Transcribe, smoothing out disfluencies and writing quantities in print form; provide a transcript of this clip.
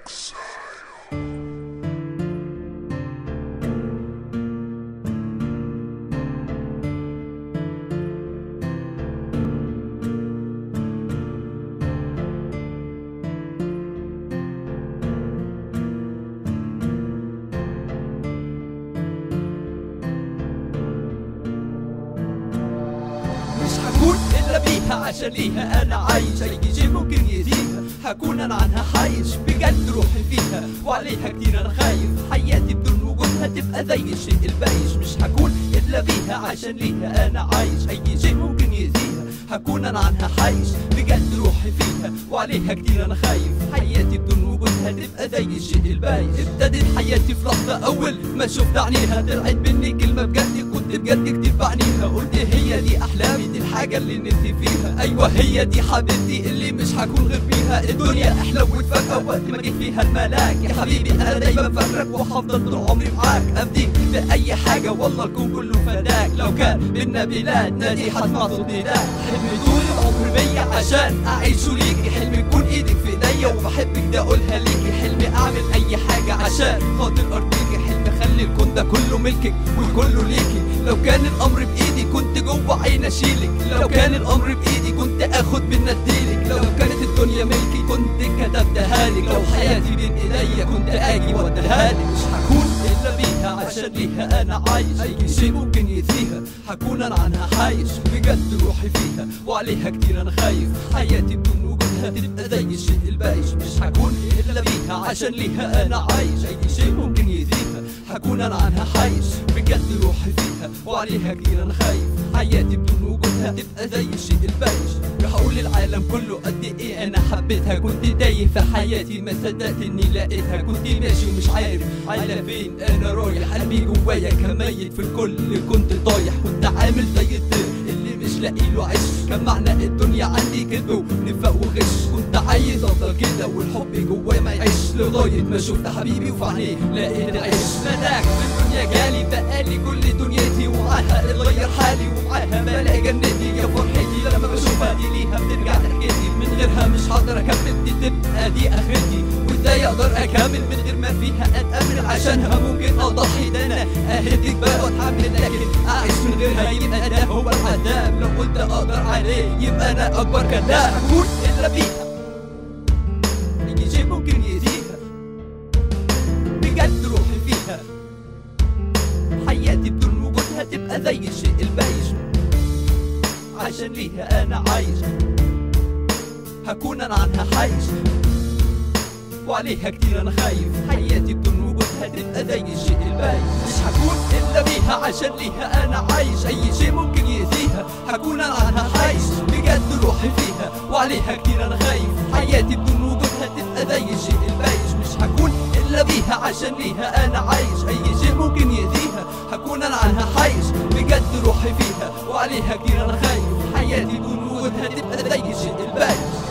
هكون إلا بيها عشان ليها أنا عايش، أي شيء ممكن يأذيها هكون أنا عنها حايش، بجد روحي فيها وعليها كتير أنا خايف، حياتي بدون وجودها تبقى زي الشيء البايش. مش هكون إلا بيها عشان ليها أنا عايش، أي شيء ممكن يأذيها هكون أنا عنها حايش، بجد روحي فيها وعليها كتير أنا خايف، حياتي بدون وجودها تبقى زي الشيء البايش. ابتدت حياتي في لحظة أول ما شفت عينيها، طلعت مني كلمة بجد كنت بجد كتير بعنيها، قلت هي دي أحلامي، دي الحاجة اللي نفسي فيها، أيوة هي دي حبيبتي اللي مش هكون غير بيها. الدنيا أحلوت فجأة وقت ما جيت فيها الملاك، يا حبيبي أنا دايما فاكرك وهفضل طول عمري معاك، أفديك بأي حاجة والله الكون كله فداك، لو كان بينا بلاد نادي هسمع صوت نداك. حلمي طول العمر بيا عشان أعيشه ليكي، حلمي يكون إيدك في إيديا وبحبك ده أقولها ليكي، حلمي أعمل أي حاجة عشان خاطر أرضيكي، حلمي أخلي الكون ده كله ملكك وكله ليكي. لو كان الأمر بإيدي كنت جوه عين أشيلك، لو كان الأمر بإيدي كنت آخد من نديلك، لو كانت الدنيا ملكي كنت كتبتها لك، لو حياتي بين إيديا كنت آجي وأديها لك. مش هكون إلا بيها عشان ليها أنا عايش، أي شيء ممكن يأذيها هكون أنا عنها حايش، بجد روحي فيها وعليها كتير أنا خايف، حياتي بدون وجودها تبقى زي الشيء البايش. مش هكون إلا بيها عشان ليها أنا عايش، أي شيء ممكن يأذيها هكون أنا عنها حايش، بجد روحي فيها وعليها كتير أنا خايف، حياتي بدون وجودها تبقى زي الشيء البايش. هقول للعالم كله قد إيه أنا حبيتها، كنت تايه في حياتي ما صدقت إني لقيتها، كنت ماشي ومش عارف على فين أنا رايح، قلبي جوايا كميت في الكل كنت طايح، كنت عامل زي الطير اللي مش لاقي له عيش، كان معنى الدنيا عندي كذب ونفاق وغش، كنت عايز افضل كده والحب جوايا ما يعيش، لغايه ما شفت حبيبي وفي عينيه لقيت عيش. ملاك في الدنيا جالي بقالي كل دنيتي، ومعاها اتغير حالي ومعاها بلاقي جنتي، يا فرحتي لما بشوفها دي ليها بترجع ضحكتي، من غيرها مش هقدر اكمل، دي تبقى دي اخرتي، وازاي اقدر اكمل من غير ما فيها اتامل، عشانها ممكن اضحي، ده انا اهديك بقى واتحمل، لكن اعيش من غيرها يبقى ده هو العذاب، لو قلت اقدر عليه يبقى انا اكبر كذاب. هكون الا بيها اي شيء ممكن يأذيها، بجد روحي فيها، حياتي بدون وجودها تبقى زي الشيء البايش، عشان ليها انا عايش، هكون انا عنها حايش وعليها كتير انا خايف، حياتي بدون وجودها تبقى زي الشيء البايش. مش هكون الا بيها عشان ليها انا عايش، اي شيء ممكن يأذيها هكون انا عنها حايش، بجد روحي فيها وعليها كتير انا خايف، حياتي بدون وجودها تبقى زي الشيء البايش. مش هكون الا بيها عشان ليها انا عايش، اي شيء ممكن يأذيها هكون انا عنها حايش، بجد روحي فيها وعليها كتير انا خايف، حياتي بدون وجودها تبقى زي الشيء البايش.